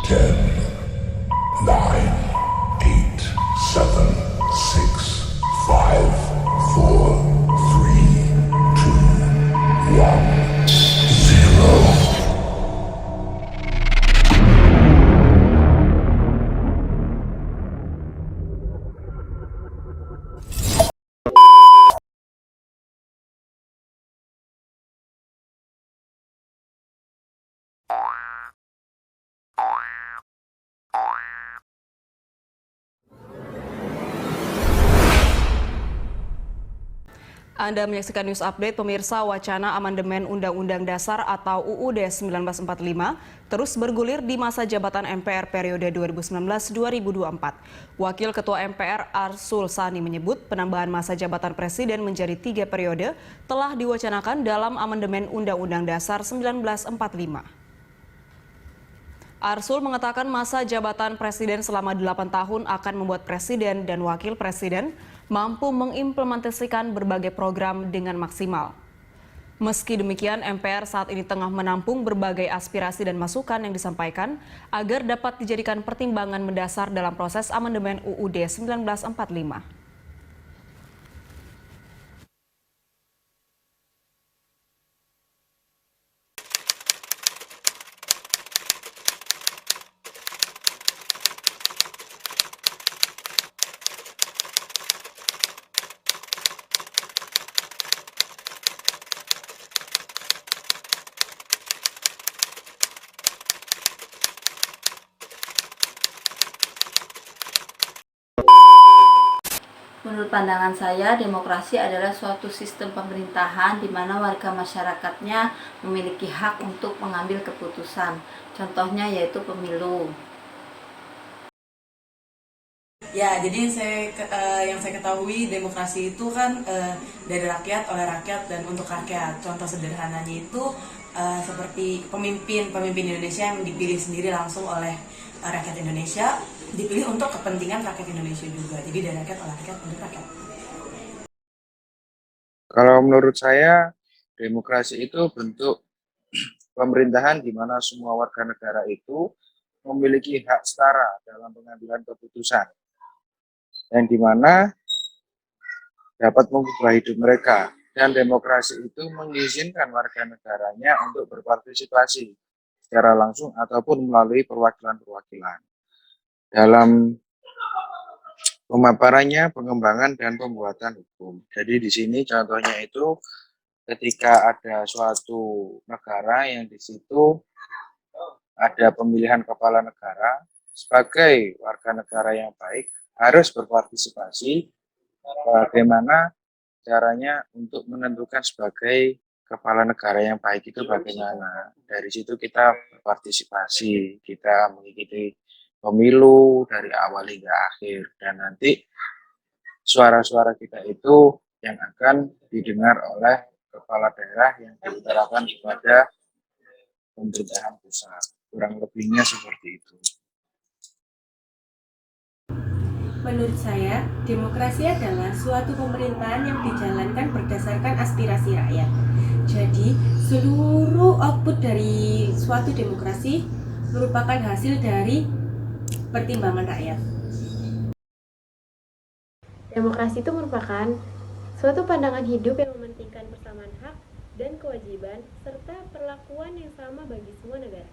10, 9, 8, 7, 6, 5, 4, 3, 2, 1, 0. Anda menyaksikan News Update, pemirsa. Wacana amandemen Undang-Undang Dasar atau UUD 1945 terus bergulir di masa jabatan MPR periode 2019-2024. Wakil Ketua MPR Arsul Sani menyebut penambahan masa jabatan Presiden menjadi 3 periode telah diwacanakan dalam amandemen Undang-Undang Dasar 1945. Arsul mengatakan masa jabatan Presiden selama 8 tahun akan membuat Presiden dan Wakil Presiden mampu mengimplementasikan berbagai program dengan maksimal. Meski demikian, MPR saat ini tengah menampung berbagai aspirasi dan masukan yang disampaikan agar dapat dijadikan pertimbangan mendasar dalam proses amandemen UUD 1945. Menurut pandangan saya, demokrasi adalah suatu sistem pemerintahan di mana warga masyarakatnya memiliki hak untuk mengambil keputusan. Contohnya yaitu pemilu. Ya, jadi yang saya ketahui demokrasi itu kan dari rakyat, oleh rakyat, dan untuk rakyat. Contoh sederhananya itu seperti pemimpin Indonesia yang dipilih sendiri langsung oleh rakyat Indonesia, dipilih untuk kepentingan rakyat Indonesia juga. Jadi dari rakyat, oleh rakyat, untuk rakyat. Kalau menurut saya, demokrasi itu bentuk pemerintahan di mana semua warga negara itu memiliki hak setara dalam pengambilan keputusan, yang di mana dapat mengubah hidup mereka. Dan demokrasi itu mengizinkan warga negaranya untuk berpartisipasi secara langsung ataupun melalui perwakilan-perwakilan. Dalam pemaparannya, pengembangan dan pembuatan hukum. Jadi di sini contohnya itu ketika ada suatu negara yang di situ ada pemilihan kepala negara, sebagai warga negara yang baik harus berpartisipasi bagaimana caranya untuk menentukan sebagai kepala negara yang baik itu bagaimana. Dari situ kita berpartisipasi, kita mengikuti pemilu dari awal hingga akhir, dan nanti suara-suara kita itu yang akan didengar oleh kepala daerah yang diutarakan kepada pemerintahan pusat. Kurang lebihnya seperti itu. Menurut saya, demokrasi adalah suatu pemerintahan yang dijalankan berdasarkan aspirasi rakyat. Jadi, seluruh output dari suatu demokrasi merupakan hasil dari pertimbangan rakyat. Demokrasi itu merupakan suatu pandangan hidup yang mementingkan persamaan hak dan kewajiban serta perlakuan yang sama bagi semua negara.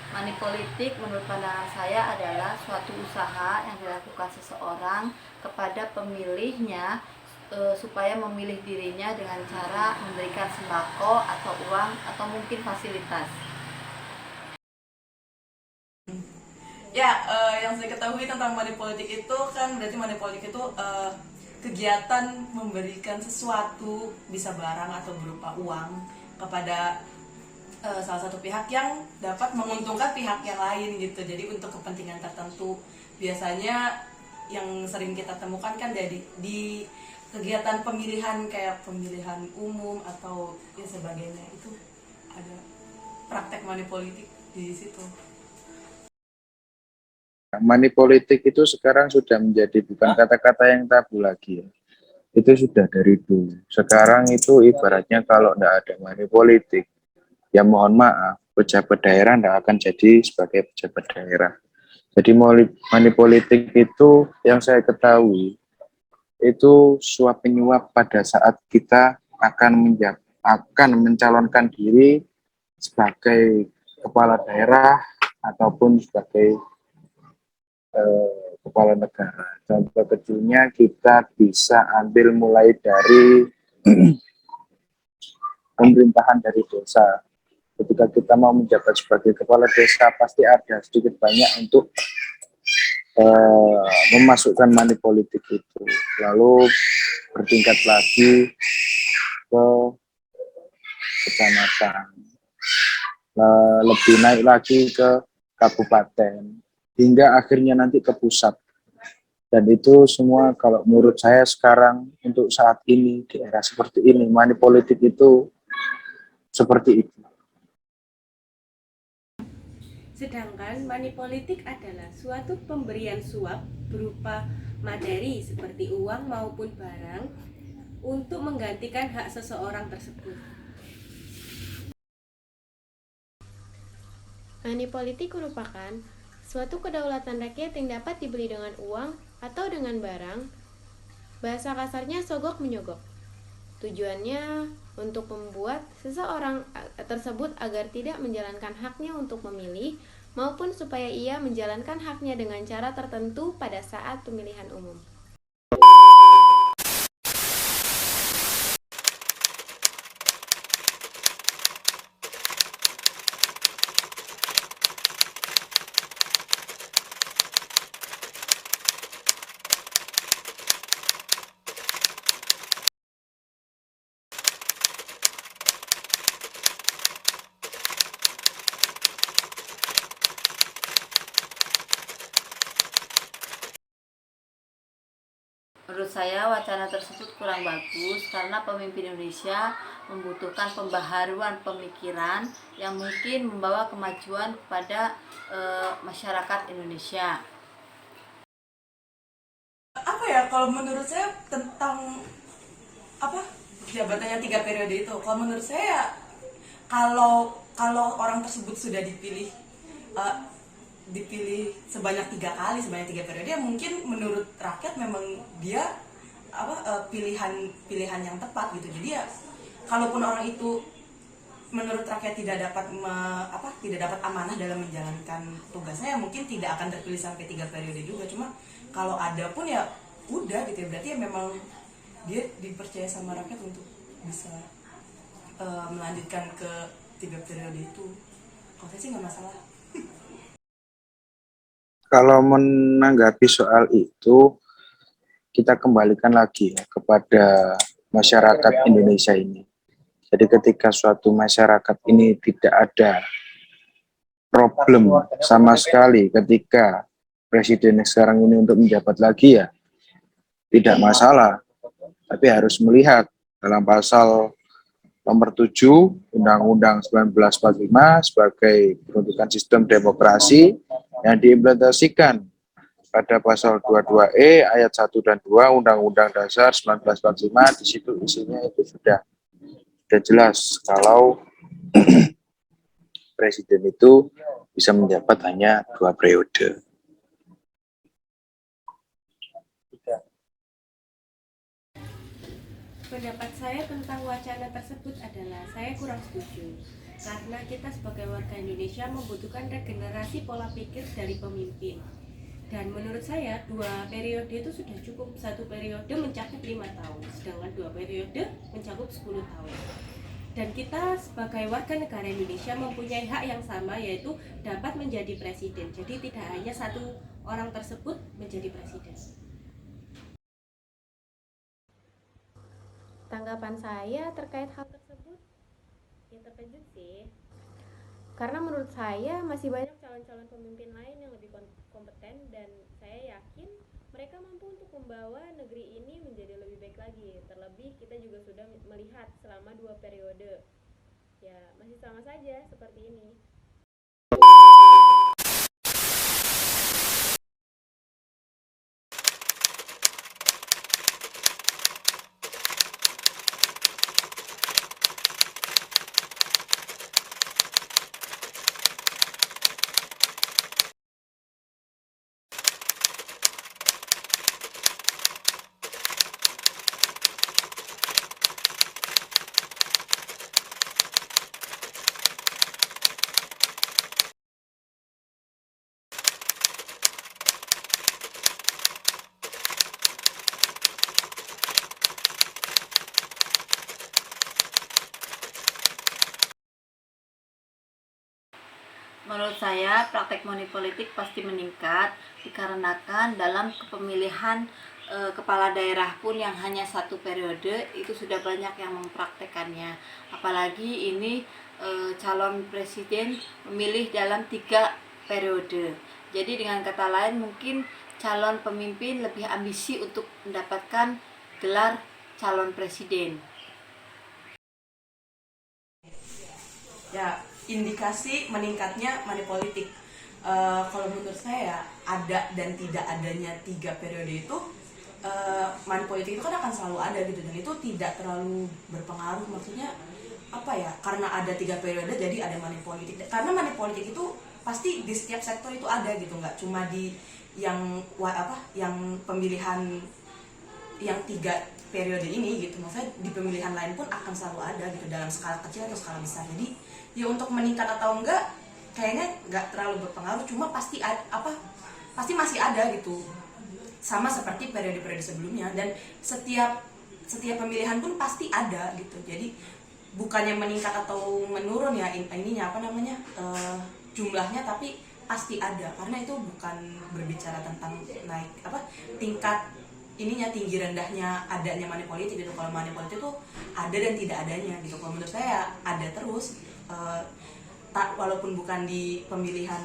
Money politik menurut pandangan saya adalah suatu usaha yang dilakukan seseorang kepada pemilihnya supaya memilih dirinya dengan cara memberikan sembako atau uang atau mungkin fasilitas. Ya, yang saya ketahui tentang money politik itu kan berarti money politik itu kegiatan memberikan sesuatu, bisa barang atau berupa uang, kepada salah satu pihak yang dapat menguntungkan pihak yang lain gitu. Jadi untuk kepentingan tertentu, biasanya yang sering kita temukan kan di kegiatan pemilihan kayak pemilihan umum atau ya sebagainya, itu ada praktek money politik di situ. Money politik itu sekarang sudah menjadi bukan kata-kata yang tabu lagi ya. Itu sudah dari dulu. Sekarang itu ibaratnya kalau tidak ada money politik, ya mohon maaf, pejabat daerah tidak akan jadi sebagai pejabat daerah. Jadi money politik itu yang saya ketahui, itu suap penyuap pada saat kita akan mencalonkan diri sebagai kepala daerah ataupun sebagai kepala negara. Contoh kecilnya kita bisa ambil mulai dari pemerintahan dari desa. Ketika kita mau menjabat sebagai kepala desa, pasti ada sedikit banyak untuk memasukkan money politik itu. Lalu bertingkat lagi ke kecamatan, lebih naik lagi ke kabupaten, hingga akhirnya nanti ke pusat. Dan itu semua kalau menurut saya sekarang untuk saat ini di era seperti ini, money politik itu seperti itu. Sedangkan money politik adalah suatu pemberian suap berupa materi seperti uang maupun barang untuk menggantikan hak seseorang tersebut. Money politik merupakan suatu kedaulatan rakyat yang dapat dibeli dengan uang atau dengan barang. Bahasa kasarnya sogok menyogok. Tujuannya untuk membuat seseorang tersebut agar tidak menjalankan haknya untuk memilih maupun supaya ia menjalankan haknya dengan cara tertentu pada saat pemilihan umum. Menurut saya wacana tersebut kurang bagus karena pemimpin Indonesia membutuhkan pembaharuan pemikiran yang mungkin membawa kemajuan kepada masyarakat Indonesia. Apa ya, kalau menurut saya tentang apa jabatannya 3 periode itu, kalau menurut saya kalau orang tersebut sudah dipilih sebanyak 3 kali, sebanyak 3 periode, ya mungkin menurut rakyat memang dia pilihan yang tepat gitu. Jadi ya kalaupun orang itu menurut rakyat tidak dapat amanah dalam menjalankan tugasnya, ya mungkin tidak akan terpilih sampai 3 periode juga. Cuma kalau ada pun ya udah gitu ya, berarti ya memang dia dipercaya sama rakyat untuk bisa melanjutkan ke 3 periode itu. Kalau saya sih nggak masalah. Kalau menanggapi soal itu, kita kembalikan lagi ya kepada masyarakat Indonesia ini. Jadi ketika suatu masyarakat ini tidak ada problem sama sekali ketika presiden sekarang ini untuk menjabat lagi, ya tidak masalah. Tapi harus melihat dalam pasal nomor 7 Undang-Undang 1945 sebagai peruntukan sistem demokrasi yang diimplementasikan pada pasal 22E ayat 1 dan 2 Undang-Undang Dasar 1945. Di situ isinya itu sudah jelas kalau presiden itu bisa menjabat hanya 2 periode. Pendapat saya tentang wacana tersebut adalah saya kurang setuju karena kita sebagai warga Indonesia membutuhkan regenerasi pola pikir dari pemimpin. Dan menurut saya 2 periode itu sudah cukup. 1 periode mencakup 5 tahun, sedangkan 2 periode mencakup 10 tahun. Dan kita sebagai warga negara Indonesia mempunyai hak yang sama, yaitu dapat menjadi presiden. Jadi tidak hanya satu orang tersebut menjadi presiden. Tanggapan saya terkait hal tersebut, ya terkejut sih. Karena menurut saya masih banyak calon-calon pemimpin lain yang lebih kompeten dan saya yakin mereka mampu untuk membawa negeri ini menjadi lebih baik lagi. Terlebih kita juga sudah melihat selama 2 periode. Ya, masih sama saja seperti ini. Menurut saya, praktek money politik pasti meningkat dikarenakan dalam kepemilihan kepala daerah pun yang hanya 1 periode itu sudah banyak yang mempraktekannya. Apalagi ini calon presiden memilih dalam 3 periode. Jadi dengan kata lain mungkin calon pemimpin lebih ambisi untuk mendapatkan gelar calon presiden. Ya, indikasi meningkatnya money politik. Kalau menurut saya ada dan tidak adanya 3 periode itu, money politik itu kan akan selalu ada gitu, dan itu tidak terlalu berpengaruh. Maksudnya apa ya, karena ada 3 periode jadi ada money politik, karena money politik itu pasti di setiap sektor itu ada gitu, nggak cuma di yang pemilihan yang 3 periode ini gitu. Maksudnya di pemilihan lain pun akan selalu ada gitu, dalam skala kecil atau skala besar. Jadi ya untuk meningkat atau enggak kayaknya nggak terlalu berpengaruh, cuma pasti pasti masih ada gitu, sama seperti periode-periode sebelumnya. Dan setiap pemilihan pun pasti ada gitu. Jadi bukannya meningkat atau menurun ya ininya jumlahnya, tapi pasti ada, karena itu bukan berbicara tentang naik tingkat tinggi rendahnya adanya money politik gitu. Kalau money politik itu ada dan tidak adanya gitu. Kalau menurut saya ada terus, walaupun bukan di pemilihan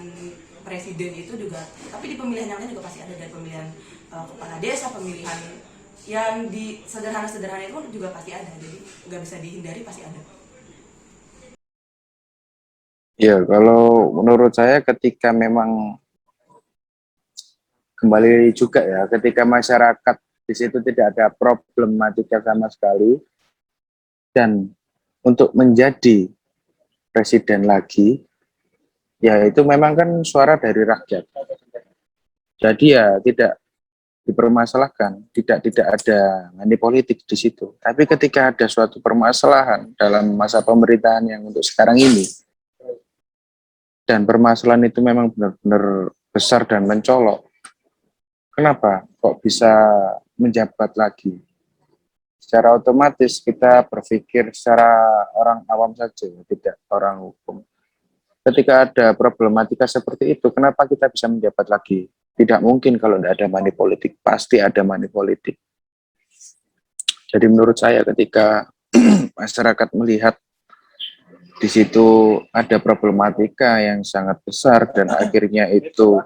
presiden itu juga, tapi di pemilihan yang lain juga pasti ada. Dari pemilihan kepala desa, pemilihan yang di sederhana-sederhana itu juga pasti ada. Jadi nggak bisa dihindari, pasti ada. Ya, kalau menurut saya ketika memang kembali juga ya, ketika masyarakat di situ tidak ada problematika sama sekali, dan untuk menjadi presiden lagi, ya itu memang kan suara dari rakyat. Jadi ya tidak dipermasalahkan, tidak ada money politik di situ. Tapi ketika ada suatu permasalahan dalam masa pemerintahan yang untuk sekarang ini, dan permasalahan itu memang benar-benar besar dan mencolok, kenapa kok bisa menjabat lagi? Secara otomatis kita berpikir secara orang awam saja, tidak orang hukum. Ketika ada problematika seperti itu, kenapa kita bisa menjabat lagi? Tidak mungkin kalau tidak ada money politik, pasti ada money politik. Jadi menurut saya ketika masyarakat melihat di situ ada problematika yang sangat besar dan akhirnya itu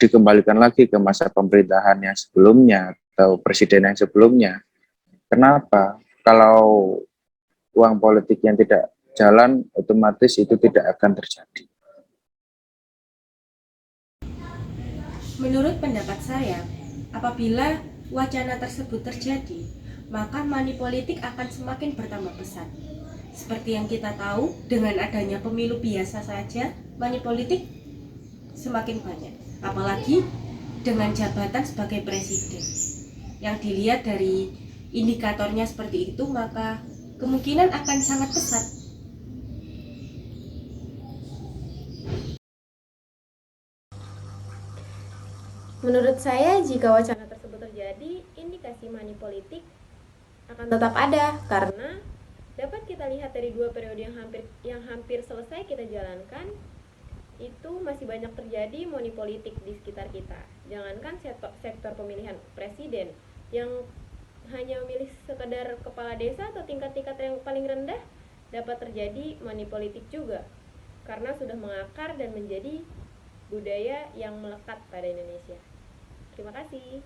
dikembalikan lagi ke masa pemerintahan yang sebelumnya atau presiden yang sebelumnya. Kenapa? Kalau uang politik yang tidak jalan, otomatis itu tidak akan terjadi. Menurut pendapat saya, apabila wacana tersebut terjadi, maka money politik akan semakin bertambah besar. Seperti yang kita tahu, dengan adanya pemilu biasa saja, money politik semakin banyak. Apalagi dengan jabatan sebagai presiden. Yang dilihat dari indikatornya seperti itu, maka kemungkinan akan sangat pesat. Menurut saya, jika wacana tersebut terjadi, indikasi money politik akan tetap ada karena dapat kita lihat dari 2 periode yang hampir selesai kita jalankan, itu masih banyak terjadi money politik di sekitar kita. Jangankan sektor pemilihan presiden yang hanya memilih sekedar kepala desa atau tingkat-tingkat yang paling rendah, dapat terjadi money politik juga. karena sudah mengakar dan menjadi budaya yang melekat pada Indonesia. Terima kasih.